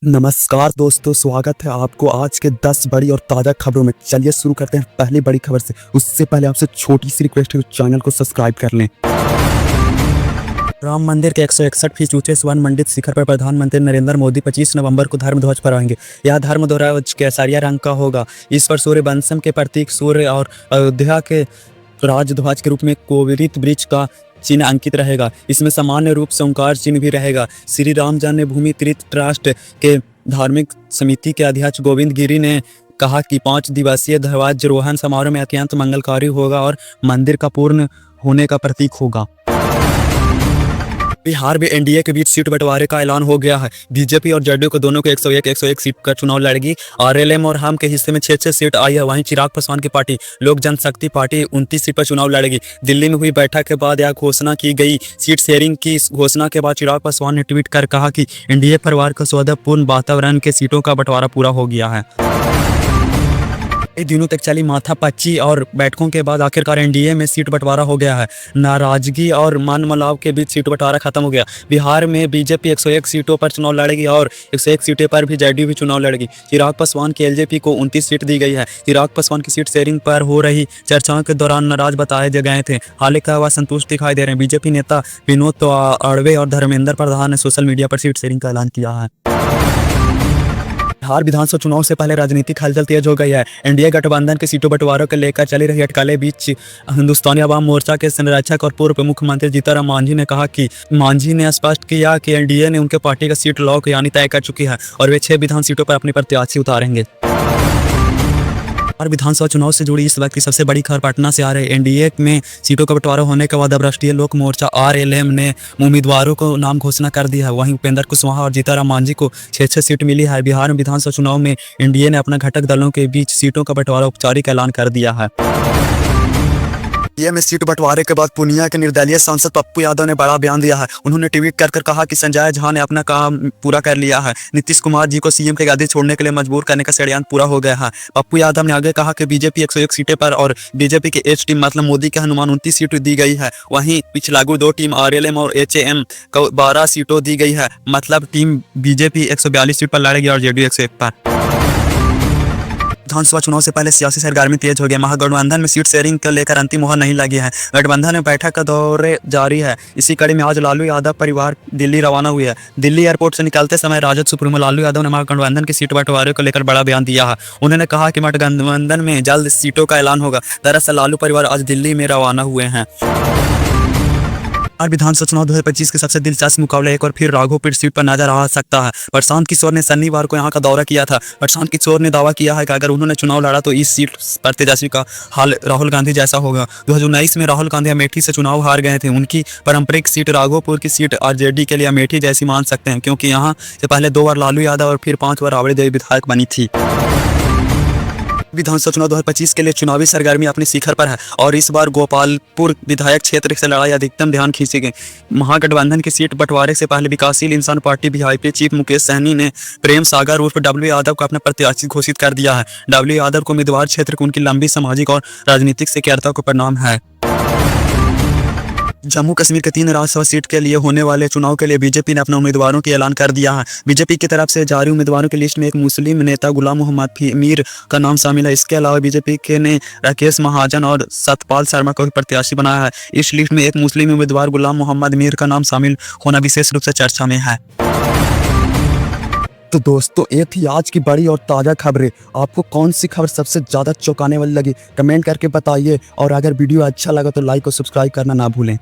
नमस्कार दोस्तों, स्वागत है आपको आज के 10 बड़ी और ताज़ा खबरों में। चलिए शुरू करते हैं पहली बड़ी खबर से। उससे पहले आपसे छोटी सी रिक्वेस्ट है कि चैनल को सब्सक्राइब कर लें। राम मंदिर के 161 फीट ऊंचे स्वर्ण मंडित शिखर पर प्रधानमंत्री नरेंद्र मोदी 25 नवंबर को धर्म ध्वज फहराएंगे। यह धर्म ध्वज केसरिया रंग का होगा। इस पर सूर्यवंशम के प्रतीक सूर्य और अयोध्या के राजध्वज के रूप में कोविरित वृक्ष का चिन्ह अंकित रहेगा। इसमें सामान्य रूप से ओंकार चिन्ह भी रहेगा। श्री राम जन्मभूमि तीर्थ ट्रस्ट के धार्मिक समिति के अध्यक्ष गोविंद गिरी ने कहा कि 5 दिवसीय ध्वजारोहण समारोह में अत्यंत मंगलकारी होगा और मंदिर का पूर्ण होने का प्रतीक होगा। बिहार में एनडीए के बीच सीट बंटवारे का ऐलान हो गया है। बीजेपी और जेडीयू को दोनों को 101 सीट का चुनाव लड़ेगी। आरएलएम और हम के हिस्से में 6 सीट आई है। वहीं चिराग पासवान की पार्टी लोक जनशक्ति पार्टी 29 सीट पर चुनाव लड़ेगी। दिल्ली में हुई बैठक के बाद यह घोषणा की गई। सीट शेयरिंग की घोषणा के बाद चिराग पासवान ने ट्वीट कर कहा कि एनडीए परिवार का सौहार्दपूर्ण वातावरण के सीटों का बंटवारा पूरा हो गया है। कई दिनों तक चली माथापच्ची और बैठकों के बाद आखिरकार एनडीए में सीट बंटवारा हो गया है। नाराजगी और मनमुटाव के बीच सीट बंटवारा खत्म हो गया। बिहार में बीजेपी 101 सीटों पर चुनाव लड़ेगी और 101 सीटों पर भी जेडीयू भी चुनाव लड़ेगी। चिराग पासवान की एलजेपी को 29 सीट दी गई है। चिराग पासवान की सीट शेयरिंग पर हो रही चर्चाओं के दौरान नाराज बताए गए थे। हालांकि वह संतुष्ट दिखाई दे रहे हैं। बीजेपी नेता विनोद अड़वे और धर्मेंद्र प्रधान ने सोशल मीडिया पर सीट शेयरिंग का ऐलान किया है। बिहार विधानसभा चुनाव से पहले राजनीतिक हलचल तेज हो गई है। एनडीए गठबंधन के सीटों बंटवारों को लेकर चली रही अटकलें बीच हिंदुस्तानी अवाम मोर्चा के संरक्षक और पूर्व मुख्यमंत्री जीतनराम मांझी ने कहा कि मांझी ने स्पष्ट किया कि एनडीए ने उनके पार्टी का सीट लॉक यानी तय कर चुकी है और वे 6 विधान सीटों पर अपने प्रत्याशी उतारेंगे। विधानसभा चुनाव से जुड़ी इस वक्त की सबसे बड़ी खबर पटना से आ रही है। एनडीए में सीटों का बंटवारा होने के बाद अब राष्ट्रीय लोक मोर्चा आरएलएम ने उम्मीदवारों को नाम घोषणा कर दिया है। वहीं उपेंद्र कुशवाहा और जीतनराम मांझी को 6 सीट मिली है। बिहार में विधानसभा चुनाव में एनडीए ने अपना घटक दलों के बीच सीटों का बंटवारा औपचारिक ऐलान कर दिया है। में सीट बंटवारे के बाद पूर्णिया के निर्दलीय सांसद पप्पू यादव ने बड़ा बयान दिया है। उन्होंने ट्वीट कर कहा कि संजय झा ने अपना काम पूरा कर लिया है। नीतीश कुमार जी को सीएम की गादी छोड़ने के लिए मजबूर करने का षड्यंत्र पूरा हो गया है। पप्पू यादव ने आगे कहा कि बीजेपी 101 सीटें पर और बीजेपी की एच टीम मतलब मोदी के हनुमान 29 सीट दी गई है। वहीं पिछलागू 2 टीम आरएलएम और एचएम को 12 सीटों दी गई है। मतलब टीम बीजेपी 142 सीट पर लड़ेगी और जेडीयू 101 पर। विधानसभा चुनाव से पहले सियासी सरगर्मी तेज हो गया। महागठबंधन में सीट शेयरिंग को लेकर अंतिम मोहर नहीं लगी है। गठबंधन में बैठक का दौरे जारी है। इसी कड़ी में आज लालू यादव परिवार दिल्ली रवाना हुई है। दिल्ली एयरपोर्ट से निकलते समय राजद सुप्रीमो लालू यादव ने महागठबंधन की सीट बंटवारे को लेकर बड़ा बयान दिया है। उन्होंने कहा कि महागठबंधन में जल्द सीटों का ऐलान होगा। दरअसल लालू परिवार आज दिल्ली में रवाना हुए हैं। विधानसभा चुनाव 2025 के सबसे दिलचस्प मुकाबले एक और फिर राघोपुर सीट पर नजर आ सकता है। प्रशांत किशोर ने शनिवार को यहां का दौरा किया था। प्रशांत किशोर ने दावा किया है कि अगर उन्होंने चुनाव लड़ा तो इस सीट पर तेजस्वी का हाल राहुल गांधी जैसा होगा। 2019 में राहुल गांधी अमेठी से चुनाव हार गए थे। उनकी पारंपरिक सीट राघोपुर की सीट आरजेडी के लिए अमेठी जैसी मान सकते हैं, क्योंकि यहाँ से पहले 2 बार लालू यादव और फिर 5 बार राबड़ी देवी विधायक बनी थी। विधानसभा चुनाव 2025 के लिए चुनावी सरगर्मी अपने शिखर पर है और इस बार गोपालपुर विधायक क्षेत्र से लड़ाई अधिकतम ध्यान खींची गई। महागठबंधन की सीट बंटवारे से पहले Vikassheel Insaan Party VIP chief Mukesh Sahani ने प्रेम सागर उर्फ डब्ल्यू यादव को अपना प्रत्याशी घोषित कर दिया है। डब्ल्यू यादव को उम्मीदवार क्षेत्र को उनकी लंबी सामाजिक और राजनीतिक सक्रियता को परिणाम है। जम्मू कश्मीर के 3 राज्यसभा सीट के लिए होने वाले चुनाव के लिए बीजेपी ने अपने उम्मीदवारों की ऐलान कर दिया है। बीजेपी की तरफ से जारी उम्मीदवारों की लिस्ट में एक मुस्लिम नेता गुलाम मोहम्मद मीर का नाम शामिल है। इसके अलावा बीजेपी के ने राकेश महाजन और सतपाल शर्मा को प्रत्याशी बनाया है। इस लिस्ट में एक मुस्लिम उम्मीदवार गुलाम मोहम्मद मीर का नाम शामिल होना विशेष रूप से चर्चा में है। तो दोस्तों, ये थी आज की बड़ी और ताज़ा खबरें। आपको कौन सी खबर सबसे ज़्यादा चौंकाने वाली लगी, कमेंट करके बताइए। और अगर वीडियो अच्छा लगा तो लाइक और सब्सक्राइब करना ना भूलें।